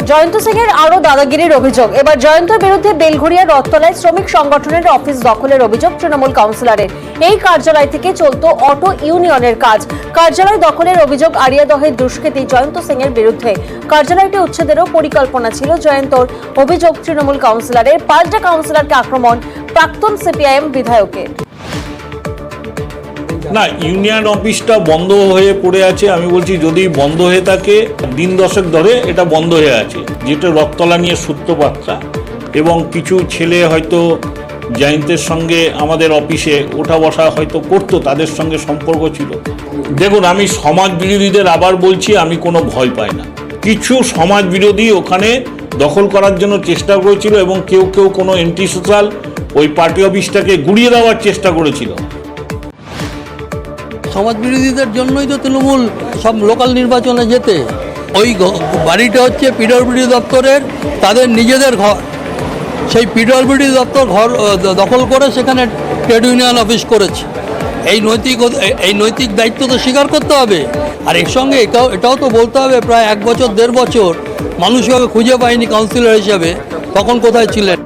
জয়ন্ত সিং এর আরো দাদাগিরির অভিযোগ। এবার জয়ন্তের বিরুদ্ধে বেলঘড়িয়া রথতলায় শ্রমিক সংগঠনের অফিস দখলের অভিযোগ তৃণমূল কাউন্সিলরের। এই কার্যালয় থেকে চলত অটো ইউনিয়নের কাজ। কার্যালয় দখলের অভিযোগ আড়িয়াদহের দুষ্কৃতী জয়ন্ত সিং এর বিরুদ্ধে। কার্যালয়টি উচ্ছেদেরও পরিকল্পনা ছিল জয়ন্তর। অভিযোগ তৃণমূল কাউন্সিলরের। পাল্টা কাউন্সিলরকে আক্রমণ প্রাক্তন সিপিআইএম বিধায়কের। না, ইউনিয়ন অফিসটা বন্ধ হয়ে পড়ে আছে। আমি বলছি যদি বন্ধ হয়ে থাকে, দিন দশেক ধরে এটা বন্ধ হয়ে আছে, যেটা রথতলা নিয়ে সূত্রপাতটা, এবং কিছু ছেলে হয়তো জয়ন্তের সঙ্গে আমাদের অফিসে ওঠা বসা হয়তো করতো, তাদের সঙ্গে সম্পর্ক ছিল। দেখুন, আমি সমাজ বিরোধীদের আবার বলছি, আমি কোনো ভয় পাই না। কিছু সমাজ বিরোধী ওখানে দখল করার জন্য চেষ্টা করেছিল, এবং কেউ কেউ কোনো এন্টি সোশ্যাল ওই পার্টি অফিসটাকে গুড়িয়ে দেওয়ার চেষ্টা করেছিল। সমাজ বিরোধীদের জন্যই তো তৃণমূল সব লোকাল নির্বাচনে যেতে। ওই বাড়িটা হচ্ছে পিডব্লিউডি দপ্তরের, তাদের নিজেদের ঘর। সেই পিডব্লিউডি দপ্তর ঘর দখল করে সেখানে ট্রেড ইউনিয়ন অফিস করেছে। এই নৈতিক দায়িত্ব তো স্বীকার করতে হবে। আর এর সঙ্গে এটাও তো বলতে হবে, প্রায় 1 বছর 1.5 বছর মানুষ কাউকে খুঁজে পায়নি কাউন্সিলর হিসাবে, তখন কোথায় ছিলেন?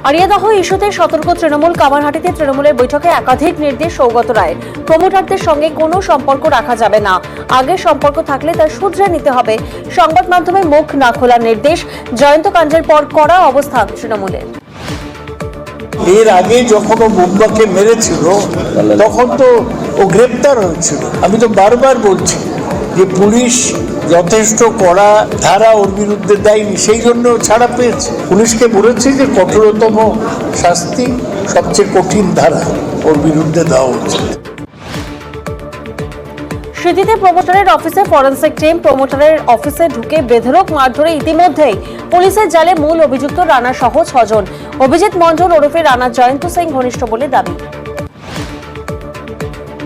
আড়িয়াদহ ইস্যুতে সতর্ক তৃণমূল। কামারহাটিতে তৃণমূলের বৈঠকে একাধিক নির্দেশ সৌগত রায়ের। প্রমোটারদের সঙ্গে কোনো সম্পর্ক রাখা যাবে না, আগে সম্পর্ক থাকলে তা শুধরে নিতে হবে। সংবাদ মাধ্যমে মুখ না খোলার নির্দেশ। জয়ন্ত কাণ্ডের পর কড়া অবস্থান তৃণমূলের। এর আগে যখন ও বুম্বাকে মেরেছিল তখন তো ও গ্রেপ্তার হয়েছিল। আমি তো বারবার বলছি যে পুলিশ যথেষ্ট কড়া ধারা ওর বিরুদ্ধে দেয়নি, সেই জন্য ছাড়া পেয়েছে। পুলিশকে বলেছে যে কঠোরতম শাস্তি, সবচেয়ে কঠিন ধারা ওর বিরুদ্ধে দেওয়া উচিত। সিঁথিতে প্রমোটারের অফিসে ফরেনসিক টিম। প্রমোটারের অফিসে ঢুকে বেধড়ক মারধরে ইতিমধ্যেই পুলিশের জালে মূল অভিযুক্ত রানা সহ 6 জন। অভিজিৎ মণ্ডল ওরফে রানা জয়ন্ত সিং ঘনিষ্ঠ বলে দাবি।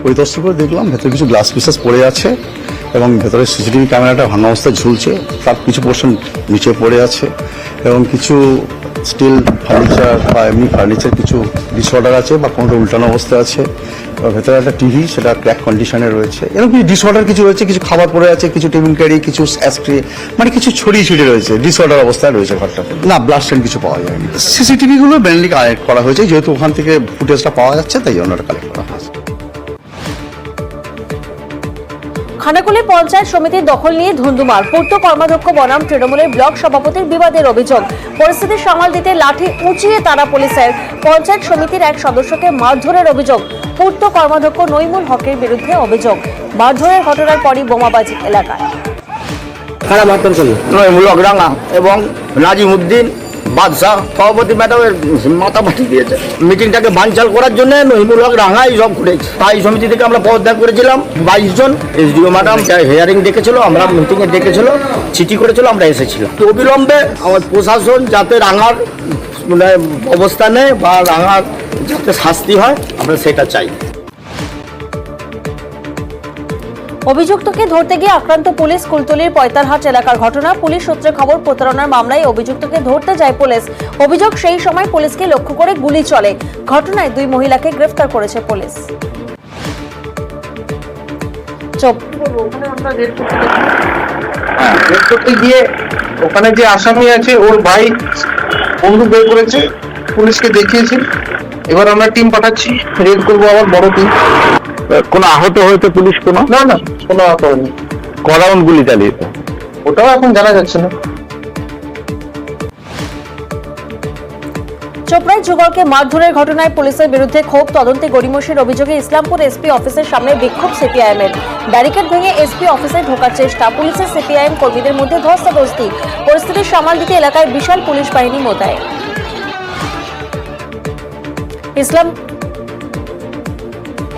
পরিদর্শন করে দেখলাম ভেতরে কিছু গ্লাস পিসেস পড়ে আছে, এবং ভেতরে সিসিটিভি ক্যামেরাটা ভাঙা অবস্থায় ঝুলছে, তার কিছু পোর্শন নিচে পড়ে আছে, এবং কিছু স্টিল ফার্নিচার বা এমনি ফার্নিচার কিছু ডিসঅর্ডার আছে বা কোনোটা উল্টানো অবস্থায় আছে। ভেতরে একটা টিভি, সেটা ক্র্যাক কন্ডিশনে রয়েছে। এরকম কিছু ডিসঅর্ডার কিছু রয়েছে, কিছু খাবার পড়ে আছে, কিছু টেবিল ক্যারি, কিছু অ্যাস্ট্রে, মানে কিছু ছড়িয়ে ছিটিয়ে রয়েছে, ডিসঅর্ডার অবস্থায় রয়েছে ঘরটাতে। না, ব্লাড স্টেন কিছু পাওয়া যায়নি। সিসিটিভিগুলো মেনলি কালেক্ট করা হয়েছে, যেহেতু ওখান থেকে ফুটেজটা পাওয়া যাচ্ছে, তাই জন্য কালেক্ট করা হয়েছে। খানাকুলে পঞ্চায়েত সমিতির দখল নিয়ে ধুন্ধুমার। পূর্ত কর্মাধ্যক্ষ বনাম তৃণমূলের ব্লক সভাপতির বিবাদের অভিযোগ। পরিস্থিতি সামাল দিতে লাঠি উঁচিয়ে তারা পুলিশের। পঞ্চায়েত সমিতির এক সদস্যকে মারধরের অভিযোগ। পূর্ত কর্মাধ্যক্ষ নইমুল হকের বিরুদ্ধে অভিযোগ। মারধরের ঘটনার পরই বোমাবাজি এলাকায়। নইমুল হক রাঙা এবং নাজিমউদ্দিন বাদশাহ সভাপতি ম্যাডামের মাথামাটি দিয়েছে। মিটিংটাকে বানচাল করার জন্য নইমুল হক রাঙাই সব ঘুরেছে। স্থায়ী সমিতি থেকে আমরা পদত্যাগ করেছিলাম 22 জন। এসডিও ম্যাডাম হিয়ারিং ডেকেছিল, আমরা মিটিংয়ে ডেকেছিল, চিঠি করেছিল, আমরা এসেছিলাম। তো অবিলম্বে আমার প্রশাসন যাতে রাঙার মানে অবস্থানে বা রাঙার যাতে শাস্তি হয়, আমরা সেটা চাই। অভিযুক্তকে ধরতে গিয়ে আক্রান্ত পুলিশ। কুলতলির পয়তারহাট এলাকার ঘটনা। পুলিশ সূত্রে খবর, প্রতারণার মামলায় অভিযুক্তকে ধরতে যায় পুলিশ। অভিযোগ, সেই সময় পুলিশকে লক্ষ্য করে গুলি চলে। ঘটনায় 2 মহিলাকে গ্রেফতার করেছে পুলিশ। করতে গিয়ে ওখানে যে আসামি আছে ওর ভাই বন্দুক বের করেছে, পুলিশকে দেখিয়েছে। এবার আমরা টিম পাঠাচ্ছি, রেড করবো আবার বড় টিম। কোনো আহত হয়েছে পুলিশ? না, কোনো আহত হয়নি। ক রাউন্ড গুলি চালিয়েছে ওটাও এখন জানা যাচ্ছে না। চোপড়ায় যুগলকে মারধরের ঘটনায় পুলিশের বিরুদ্ধে ক্ষোভ। তদন্তে গড়িমসির অভিযোগে ইসলামপুর এসপি অফিসের সামনে বিক্ষোভ সিপিআইএমের। ব্যারিকেড ভেঙে এসপি অফিসে ঢোকার চেষ্টা। পুলিশের সিপিআইএম কর্মীদের মধ্যে ধস্তাধস্তি। পরিস্থিতি সামাল দিতে এলাকায় বিশাল পুলিশ বাহিনী মোতায়েন।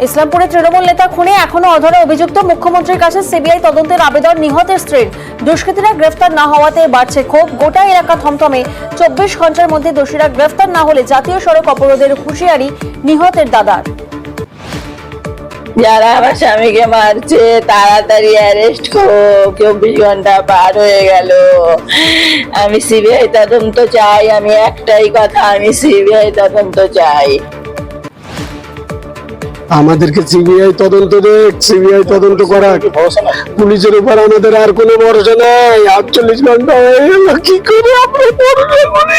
ইসলামপুরে তৃণমূল নেতা খুনে এখনো অধরা অভিযুক্ত। মুখ্যমন্ত্রীর কাছে সিবিআই তদন্তের আবেদন নিহতের স্ত্রীর। দুষ্কৃতীরা গ্রেফতার না হওয়াতে বাড়ছে ক্ষোভ। গোটা এলাকা থমথমে। 24 ঘন্টার মধ্যে দোষীরা গ্রেফতার না হলে জাতীয় সড়ক অবরোধের হুঁশিয়ারি নিহতের দাদার। যারা আমার স্বামীকে মারছে তাড়াতাড়ি অ্যারেস্ট করো, 24 ঘন্টা পার হয়ে গেল। আমি সিবিআই তদন্ত চাই, আমি একটাই কথা, আমি সিবিআই তদন্ত চাই। আমাদেরকে সিবিআই তদন্ত দেখ, সিবিআই তদন্ত করা, পুলিশের উপর আমাদের আর কোনো ভরসা নাই। 48 ঘন্টা হয়ে গেল, কি করে আমরা পড়বে?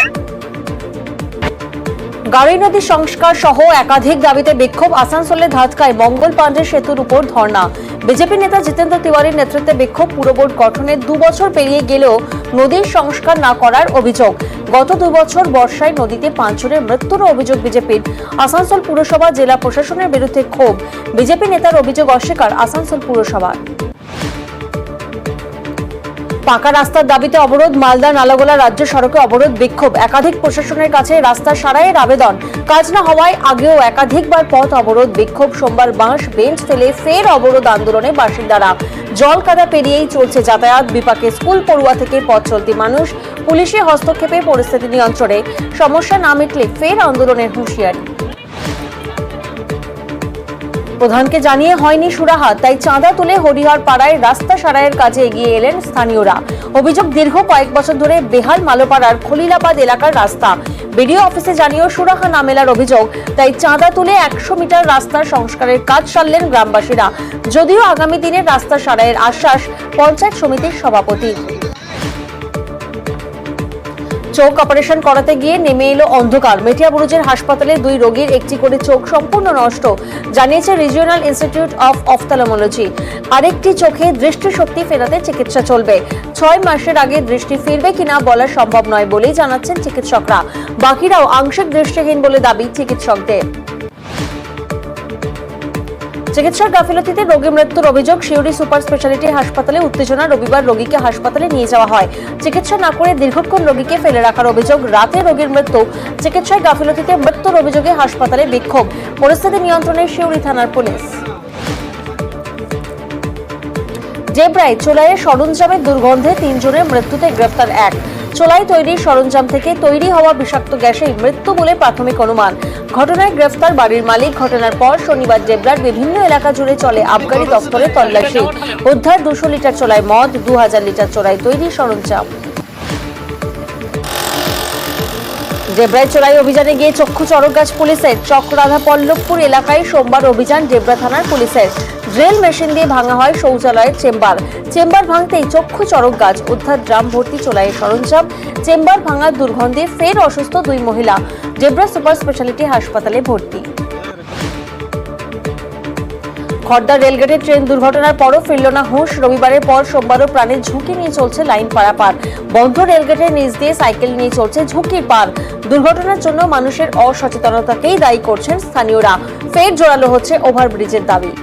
গাড়ি নদী সংস্কার সহ একাধিক দাবিতে বিক্ষোভ। আসানসোলের ধাতকায় মঙ্গল পাণ্ডে সেতুর উপর ধর্ণা। বিজেপি নেতা জিতেন্দ্র তিওয়ারির নেতৃত্বে বিক্ষোভ। পুরো বোর্ড গঠনের 2 বছর পেরিয়ে গেলেও নদীর সংস্কার না করার অভিযোগ। গত 2 বছর বর্ষায় নদীতে 5 জনের মৃত্যুর অভিযোগ বিজেপির। আসানসোল পুরসভা জেলা প্রশাসনের বিরুদ্ধে ক্ষোভ। বিজেপি নেতার অভিযোগ অস্বীকার আসানসোল পুরসভার। পাকা রাস্তার দাবিতে অবরোধ। মালদা নালাগোলা রাজ্য সড়কে অবরোধ বিক্ষোভ। একাধিক প্রশাসনের কাছে রাস্তা সারাইয়ের আবেদন। কাজ না হওয়ায় আগেও একাধিকবার পথ অবরোধ বিক্ষোভ। সোমবার বাঁশ বেঞ্চ ফেলে ফের অবরোধ আন্দোলনে বাসিন্দারা। জল কাদা পেরিয়েই চলছে যাতায়াত। বিপাকে স্কুল পড়ুয়া থেকে পথ চলতি মানুষ। পুলিশের হস্তক্ষেপে পরিস্থিতি নিয়ন্ত্রণে। সমস্যা না মিটলে ফের আন্দোলনের হুঁশিয়ারি। প্রধানকে জানিয়ে হয়নি সুরাহা, তাই চাঁদা তুলে হরিহর পাড়ায় রাস্তা সারাইয়ের কাজে এগিয়ে এলেন স্থানীয়রা। অভিযোগ, দীর্ঘ কয়েক বছর ধরে বেহাল মালোপাড়ার খলিলাবাদ এলাকার রাস্তা। বিডিও অফিসে জানিয়েও সুরাহা না মেলার অভিযোগ, তাই চাঁদা তুলে 100 মিটার রাস্তার সংস্কারের কাজ সারলেন গ্রামবাসীরা। যদিও আগামী দিনে রাস্তা সারাইয়ের আশ্বাস পঞ্চায়েত সমিতির সভাপতি। চোখ অপারেশন করাতে গিয়ে নেমে এলো অন্ধকার। মেটিয়াবুরুজের হাসপাতালে 2 রোগীর একটি করে চোখ সম্পূর্ণ নষ্ট, জানিয়েছে রিজিওনাল ইনস্টিটিউট অফ অফথ্যালমোলজি। আরেকটি চোখে দৃষ্টিশক্তি ফেরাতে চিকিৎসা চলবে। 6 মাসের আগে দৃষ্টি ফিরবে কিনা বলা সম্ভব নয় বলেই জানাচ্ছেন চিকিৎসকরা। বাকিরাও আংশিক দৃষ্টিহীন বলে দাবি চিকিৎসকদের। চিকিৎসার গাফিলতিতে রোগী মৃত্যুর অভিযোগ। শিউরি সুপার স্পেশালিটি হাসপাতালে উত্তেজনা। রবিবার রোগীকে হাসপাতালে নিয়ে যাওয়া হয়, চিকিৎসা না করে দীর্ঘক্ষণ রোগীকে ফেলে রাখার অভিযোগ। রাতে রোগীর মৃত্যু। চিকিৎসায় গাফিলতিতে মৃত্যুর অভিযোগে হাসপাতালে বিক্ষোভ। পরিস্থিতি নিয়ন্ত্রণে শিউরি থানার পুলিশ। জেব্রায় চোলাইয়ের সরঞ্জামের দুর্গন্ধে 3 জনের মৃত্যুতে গ্রেফতার 1। চোলাই তৈরির সরঞ্জাম থেকে তৈরি হওয়া বিষাক্ত গ্যাসেই মৃত্যু বলে প্রাথমিক অনুমান। ঘটনায় গ্রেফতার বাড়ির মালিক। ঘটনার পর শনিবার জেব্রার বিভিন্ন এলাকা জুড়ে চলে আবগারি দপ্তরের তল্লাশি। উদ্ধার 200 লিটার চোলাই মদ, 2000 লিটার চোলাই তৈরি সরঞ্জাম। জেব্রায় চোলাই অভিযানে গিয়ে চক্ষু চড়ক গাছ পুলিশের। চকরাধা পল্লবপুর এলাকায় সোমবার অভিযান জেব্রা থানার পুলিশের। ড্রিল মেশিন দিয়ে ভাঙা হয় শৌচালয়ের চেম্বার। চেম্বার ভাঙতেই চক্ষু চড়ক গাছ। উদ্ধার ড্রাম ভর্তি চোলাইয়ের সরঞ্জাম। চেম্বার ভাঙার দুর্গন্ধে ফের অসুস্থ 2 মহিলা। জেব্রা সুপার স্পেশালিটি হাসপাতালে ভর্তি। খড়দা রেলগেটে ট্রেন দুর্ঘটনার পরও ফিরল না হুঁশ। রবিবারের পর সোমবারও প্রাণের ঝুঁকি নিয়ে চলছে লাইন পারাপার। বন্ধ রেলগেটের নিচ দিয়ে সাইকেল নিয়ে চলছে ঝুঁকির পার। দুর্ঘটনার জন্য মানুষের অসচেতনতাকেই দায়ী করছেন স্থানীয়রা। ফের জোরালো হচ্ছে ওভারব্রিজের দাবি।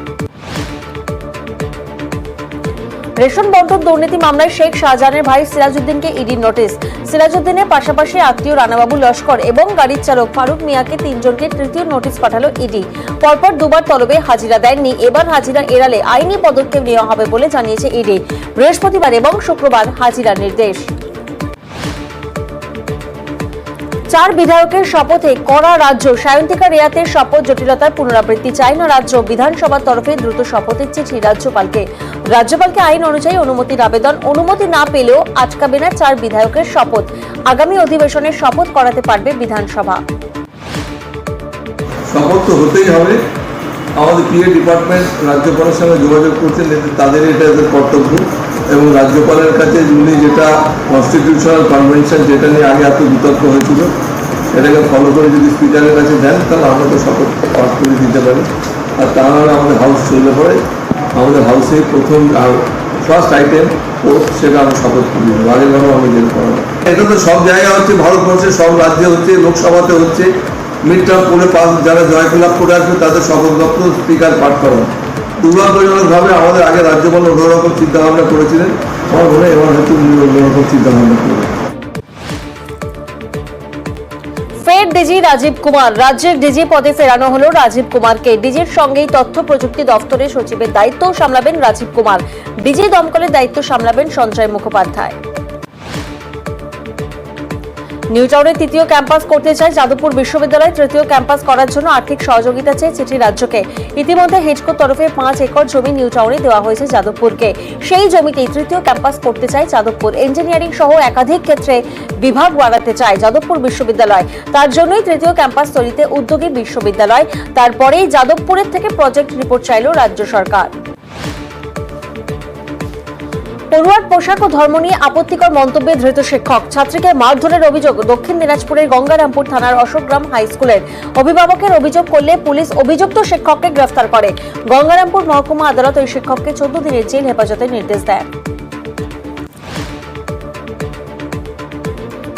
রেশন বন্টন দুর্নীতি মামলায় শেখ শাহজাহানের ভাই সিরাজউদ্দিনকে ইডির নোটিশ। সিরাজউদ্দিনের পাশাপাশি আত্মীয় রানাবাবু লস্কর এবং গাড়ির চালক ফারুক মিয়াকে 3 জনকে তৃতীয় নোটিশ পাঠালো ইডি। পরপর 2 বার তলবে হাজিরা দেননি। এবার হাজিরা এড়ালে আইনি পদক্ষেপ নেওয়া হবে বলে জানিয়েছে ইডি। বৃহস্পতিবার এবং শুক্রবার হাজিরার নির্দেশ। 4 বিধায়কের শপথে কড়া রাজ্য। সায়ন্তিকা রেয়াতের শপথ জটিলতার পুনরাবৃত্তি চায় না রাজ্য। বিধানসভার তরফে দ্রুত শপথের চিঠি রাজ্যপালকে। রাজ্যপালকে আইন অনুযায়ী অনুমতির আবেদন। অনুমতি না পেলেও আটকাবে না 4 বিধায়কের শপথ। আগামী অধিবেশনে শপথ করাতে পারবে বিধানসভা। শপথ তো হতেই হবে। আমাদের পিএ ডিপার্টমেন্ট রাজ্যপালের সঙ্গে যোগাযোগ করছেন, তাদের এটা এদের কর্তব্য। এবং রাজ্যপালের কাছে উনি যেটা কনস্টিটিউশনাল কনভেনশন যেটা নিয়ে আগে এত বিতর্ক হয়েছিল, এটাকে ফলো করে যদি স্পিকারের কাছে দেন তাহলে আমরা তো শপথ পাঠ করে দিতে পারি। আর তা নাহলে আমাদের হাউস চললে পরে আমাদের হাউসে প্রথম ফার্স্ট আইটেম সেটা আমরা শপথ করি। আগেরবারও আমি যেটা করা, এটা তো সব জায়গায় হচ্ছে, ভারতবর্ষের সব রাজ্যে হচ্ছে, লোকসভাতে হচ্ছে। মিড টার্ম করে যারা জয়লাভ করে আসবে তাদের শপথ বাক্য স্পিকার পাঠ করা। দুর্ভাগ্যজনকভাবে আমাদের আগে রাজ্যপাল অন্যরকম চিন্তাভাবনা করেছিলেন। আমার মনে হয় এবার হয়তো অন্যরকম চিন্তাভাবনা করবে। ফের ডিজি রাজীব কুমার। রাজ্যের ডিজি পদে ফেরানো হলো রাজীব কুমারকে। ডিজির সঙ্গেই তথ্য প্রযুক্তি দপ্তরের সচিবের দায়িত্ব সামলাবেন রাজীব কুমার। ডিজি দমকলের দায়িত্ব সামলাবেন সঞ্জয় মুখোপাধ্যায়। নিউ টাউনের তৃতীয় ক্যাম্পাস করতে চায় যাদবপুর বিশ্ববিদ্যালয়। তৃতীয় ক্যাম্পাস করার জন্য আর্থিক সহযোগিতা চেয়ে চিঠি রাজ্যকে। ইতিমধ্যে হিডকোর তরফে 5 একর জমি নিউ টাউনে দেওয়া হয়েছে যাদবপুরকে। সেই জমিতেই তৃতীয় ক্যাম্পাস করতে চায় যাদবপুর। ইঞ্জিনিয়ারিং সহ একাধিক ক্ষেত্রে বিভাগ বাড়াতে চায় যাদবপুর বিশ্ববিদ্যালয়। তার জন্যই তৃতীয় ক্যাম্পাস তৈরিতে উদ্যোগী বিশ্ববিদ্যালয়। তারপরেই যাদবপুরের থেকে প্রজেক্ট রিপোর্ট চাইল রাজ্য সরকার। পড়ুয়ার পোশাক ও ধর্ম নিয়ে আপত্তিকর মন্তব্যে ধৃত শিক্ষক। ছাত্রীকে মারধরের অভিযোগ দক্ষিণ দিনাজপুরের গঙ্গারামপুর থানার অশোকগ্রাম হাই স্কুলের। অভিভাবকের অভিযোগ করলে পুলিশ অভিযুক্ত শিক্ষককে গ্রেফতার করে। গঙ্গারামপুর মহকুমা আদালত ওই শিক্ষককে 14 দিনের জেল হেফাজতের নির্দেশ দেয়।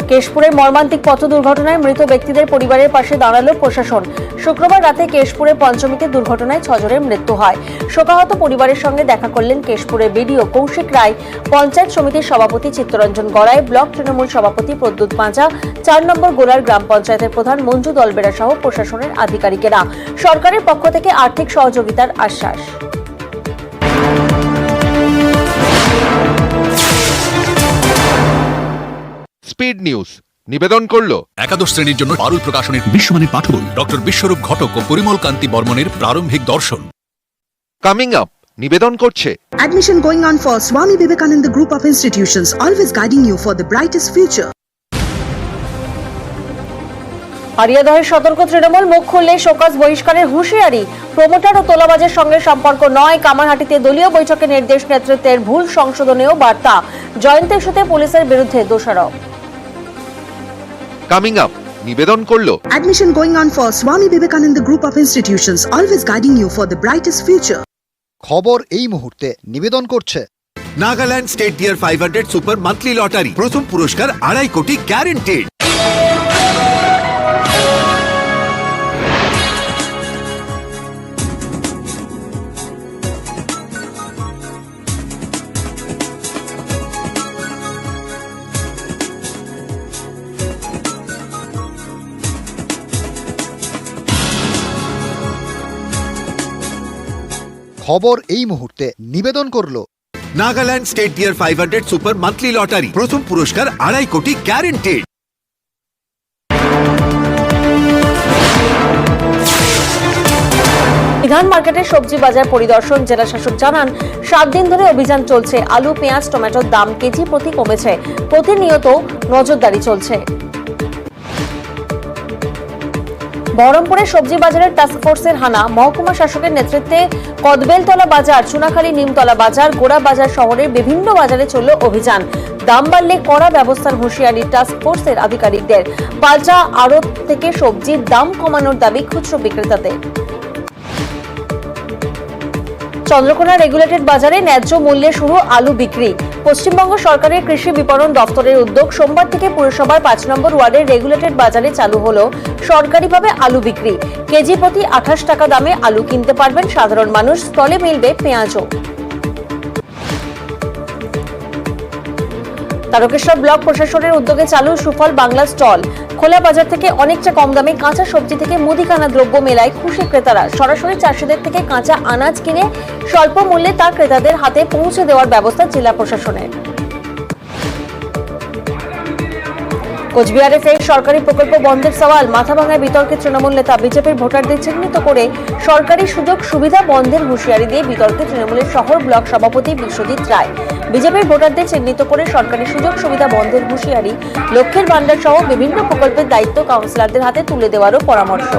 কেশপুরের মর্মান্তিক পথ দুর্ঘটনায় মৃত ব্যক্তিদের পরিবারের পাশে দাঁড়ালো প্রশাসন। শুক্রবার রাতে কেশপুরের পঞ্চমীতে দুর্ঘটনায় 6 জনের মৃত্যু হয়। শোকাহত পরিবারের সঙ্গে দেখা করলেন কেশপুরের বিডিও কৌশিক রায়, পঞ্চায়েত সমিতির সভাপতি চিত্তরঞ্জন গড়াই, ব্লক তৃণমূল সভাপতি প্রদ্যুৎ পাঁচা, 4 নম্বর গোলার গ্রাম পঞ্চায়েতের প্রধান মঞ্জু দলবেড়া সহ প্রশাসনের আধিকারিকেরা। সরকারের পক্ষ থেকে আর্থিক সহযোগিতার আশ্বাস। স্পিড নিউজ নিবেদন করলো একাদশ শ্রেণীর জন্য পারুল প্রকাশনের বিশ্বমানের পাঠ বই ডক্টর বিশ্বরূপ ঘটক ও পরিমল কান্তি বর্মনের প্রারম্ভিক দর্শন। কামিং আপ নিবেদন করছে Admission going on for Swami Vivekananda Group of Institutions, always guiding you for the brightest future. আরিয়াদহের সতর্ক তৃণমূল, মুখ খুললে শোকজ বহিষ্কারের হুঁশিয়ারি। প্রমোটার ও তোলাবাজের সঙ্গে সম্পর্ক নয়। কামারহাটিতে দলীয় বৈঠকে নির্দেশ নেতৃত্বের ভুল সংশোধনেও বার্তা। জয়ন্ত ইস্যুতে পুলিশের বিরুদ্ধে দোষারোপ। কামিং আপ নিবেদন করলো Admission going on for Swami Vivekananda Group of Institutions, always guiding you for the brightest future. খবর এই মুহূর্তে নিবেদন করছে Nagaland state dear 500 super monthly lottery, প্রথম পুরস্কার 2.5 কোটি গ্যারান্টেড। খবর এই মুহূর্তে নিবেদন করলো Nagaland state dear 500 super monthly lottery, প্রথম পুরস্কার 2.5 কোটি গ্যারান্টেড। বিধান মার্কেটের সবজি বাজার পরিদর্শন। জেলা শাসক জানান, 7 দিন ধরে অভিযান চলছে। আলু, পেঁয়াজ, টমেটোর দাম কেজি প্রতি কমেছে। প্রতিনিয়ত নজরদারি চলছে। বহরমপুরের সবজি বাজারের টাস্কফোর্সের হানা। মহকুমা শাসকের নেতৃত্বে কদবেলতলা বাজার, চুনাখালী নিমতলা বাজার, গোড়া বাজার শহরের বিভিন্ন বাজারে চলল অভিযান। দাম বাড়লে কড়া ব্যবস্থার হুঁশিয়ারি টাস্কফোর্সের আধিকারিকদের। পাল্টা আড়ত থেকে সবজির দাম কমানোর দাবি খুচরো বিক্রেতাদের। চন্দ্রকোনা রেগুলেটেড বাজারে ন্যায্য মূল্যে শুরু আলু বিক্রি। পশ্চিমবঙ্গ সরকারের কৃষি বিপণন দপ্তরের উদ্যোগ। সোমবার থেকে পুরসভার 5 নম্বর ওয়ার্ডের রেগুলেটেড বাজারে চালু হলো সরকারিভাবে আলু বিক্রি। কেজি প্রতি 28 টাকা দামে আলু কিনতে পারবেন সাধারণ মানুষ। স্থলে মিলবে পেঁয়াজও। তারকেশ্বর ব্লক প্রশাসনের উদ্যোগে চালু সুফল বাংলা স্টল। খোলা বাজার থেকে অনেকটা কম দামে কাঁচা সবজি থেকে মুদিখানা দ্রব্য মেলায় খুশি ক্রেতারা। সরাসরি চাষিদের থেকে কাঁচা আনাজ কিনে স্বল্প মূল্যে তা ক্রেতাদের হাতে পৌঁছে দেওয়ার ব্যবস্থা জেলা প্রশাসনের। কোচবিহারে ফের সরকারি প্রকল্প বন্ধের সওয়াল। মাথাভাঙায় বিতর্কে তৃণমূল নেতা বিজেপির ভোটারদের চিহ্নিত করে সরকারি সুযোগ সুবিধা বন্ধের হুঁশিয়ারি দিয়ে বিতর্কে তৃণমূলের শহর ব্লক সভাপতি বিশ্বজিৎ রায়। বিজেপির ভোটারদের চিহ্নিত করে সরকারি সুযোগ সুবিধা বন্ধের হুঁশিয়ারি, লক্ষ্যের ভান্ডার সহ বিভিন্ন প্রকল্পের দায়িত্ব কাউন্সিলরদের হাতে তুলে দেওয়ারও পরামর্শ।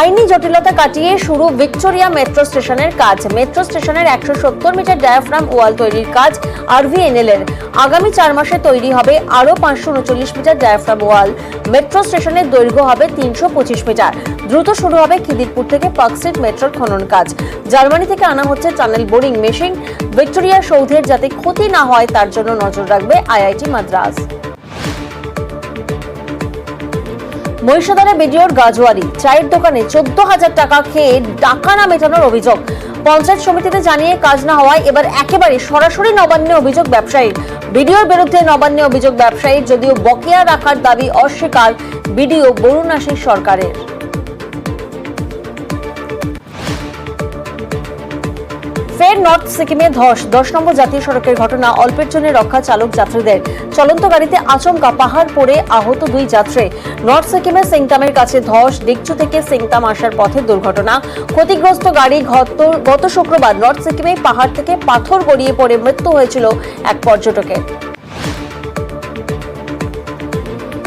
আইনি জটিলতা কাটিয়ে শুরু ভিক্টোরিয়া মেট্রো স্টেশনের কাজ। মেট্রো স্টেশনের 170 মিটার ডায়াফ্রাম ওয়াল তৈরির কাজ আরভিএনএল এর। আগামী 4 মাসে তৈরি হবে আরও 539 মিটার ডায়াফ্রাম ওয়াল। মেট্রো স্টেশনের দৈর্ঘ্য হবে 325 মিটার। দ্রুত শুরু হবে খিদিরপুর থেকে পার্ক স্ট্রিট মেট্রোর খনন কাজ। জার্মানি থেকে আনা হচ্ছে টানেল বোরিং মেশিন। ভিক্টোরিয়া সৌধের যাতে ক্ষতি না হয় তার জন্য নজর রাখবে আইআইটি মাদ্রাজ। মহিষাদলে বিডিওর গাজোয়ারি। চায়ের দোকানে 14,000 টাকা খেয়ে টাকা না মেটানোর অভিযোগ। পঞ্চায়েত সমিতিতে জানিয়ে কাজ না হওয়ায় এবার একেবারে সরাসরি নবান্নে অভিযোগ ব্যবসায়ীর। বিডিওর বিরুদ্ধে নবান্নে অভিযোগ ব্যবসায়ীর, যদিও বকেয়া রাখার দাবি অস্বীকার বিডিও বরুণ আশিস সরকারের। ফের ফের নর্থ সিকিমে ধস 10 নম্বর জাতীয় সড়কের ঘটনা, অল্পের জন্য রক্ষা চালক যাত্রীদের। চলন্ত গাড়িতে আচমকা পাহাড় পড়ে আহত 2 যাত্রী। নর্থ সিকিমের সিংতামের কাছে ধস, ডিকচু থেকে সিংতাম আসার পথে দুর্ঘটনা। ক্ষতিগ্রস্ত গাড়ি। গত শুক্রবার নর্থ সিকিমে পাহাড় থেকে পাথর গড়িয়ে পড়ে মৃত্যু হয়েছিল এক পর্যটকের।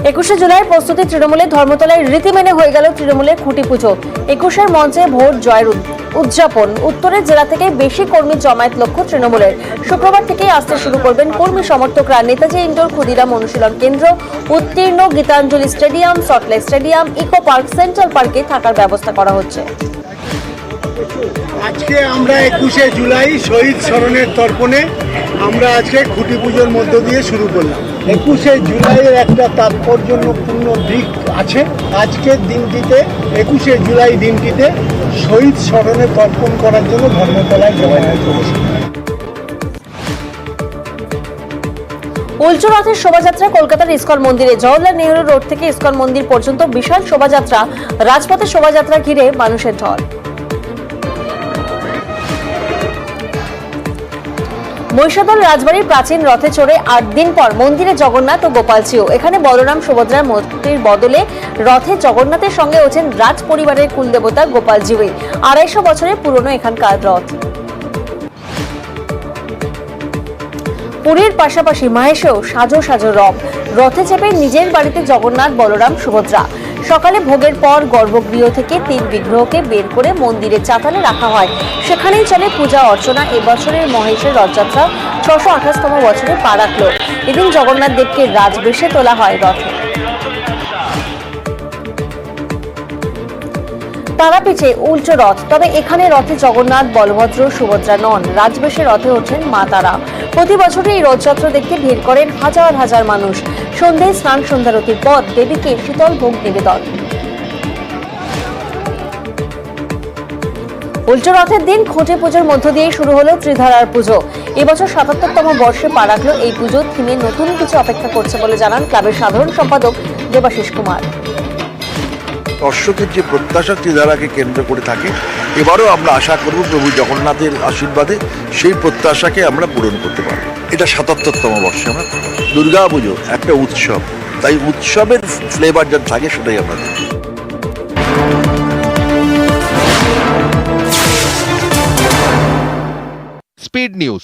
21শে জুলাইয়ের প্রস্তুতি তৃণমূলে ধর্মতলায় রীতি মেনে হয়ে গেল তৃণমূলের খুঁটি পুজো। 21এর মঞ্চে ভোট জয়ের উদযাপন। উত্তরের জেলা থেকে বেশি কর্মী জমায়েত লক্ষ্য তৃণমূলের। শুক্রবার থেকেই আসতে শুরু করবেন কর্মী সমর্থকরা। Netaji indoor Khudiram Anushilan Kendra, Uttirna Gitanjali stadium, Salt Lake stadium, eco park, central পার্কে থাকার ব্যবস্থা করা হচ্ছে। আজকে আমরা 21শে জুলাই শহীদ স্মরণের তর্পণে আমরা আজকে খুঁটি পুজোর মধ্য দিয়ে শুরু করলাম। 21শে জুলাইয়ের একটা তাৎপর্যপূর্ণ দিক আছে। আজকের দিনটিতে 21শে জুলাই দিনটিতে শহীদ স্মরণে তর্পণ করার জন্য ধর্মতলায় জমায়েত করেছে। উল্টো রথের শোভাযাত্রা কলকাতার ইসকন মন্দিরে। জওহরলাল নেহরু রোড থেকে ইসকন মন্দির পর্যন্ত বিশাল শোভাযাত্রা। রাজপথের শোভাযাত্রা ঘিরে মানুষের ঢল। মহিষাদল রাজবাড়ির প্রাচীন রথে চড়ে 8 দিন পর মন্দিরে জগন্নাথ ও গোপালজিও। এখানে বলরাম সুভদ্রার মূর্তির বদলে রথে জগন্নাথের সঙ্গে ওঠেন রাজ পরিবারের কুলদেবতা গোপালজিও। 250 বছরের পুরনো এখানকার রথ। পুরীর পাশাপাশি মাহেশেও সাজো সাজো রথ। রথে চেপে নিজের বাড়িতে জগন্নাথ, বলরাম, সুভদ্রা। সকালে ভোগের পর গর্ভগৃহ থেকে 3 বিগ্রহকে বের করে মন্দিরের চাতালে রাখা হয়। সেখানেই চলে পূজা অর্চনা। এবছরের মহেশের রথযাত্রা 628তম বছরে পা রাখল। এদিন জগন্নাথ দেবকে রাজবেশে তোলা হয় রথে। তারাপীঠে উল্টো রথ। তবে এখানে রথে জগন্নাথ, বলভদ্র, সুভদ্রা নন। রাজবেশে রথে ওঠেন মা তারা। প্রতি বছরই এই রথযাত্রা দেখতে ভিড় করেন হাজার হাজার মানুষ। সন্ধ্যায় স্নান সন্ধ্যারতির পর দেবীকে শীতল ভোগ নিবেদন। উল্টো রথের দিন খুঁটি পুজোর মধ্য দিয়ে শুরু হলো ত্রিধারার পুজো। এবছর 77তম বর্ষে পা রাখলো এই পুজো। থিমে নতুন কিছু অপেক্ষা করছে বলে জানান ক্লাবের সাধারণ সম্পাদক দেবাশিস কুমার। দর্শকের যে প্রত্যাশা ত্রিধারাকে কেন্দ্র করে থাকে, এবারও আমরা আশা করব প্রভু জগন্নাথের আশীর্বাদে সেই প্রত্যাশাকে আমরা পূরণ করতে পারব। এটা 77তম বর্ষে আমরা দুর্গা পুজো একটা উৎসব, তাই উৎসবের ফ্লেভার যা থাকে সেটাই আমরা দেখি। Speed news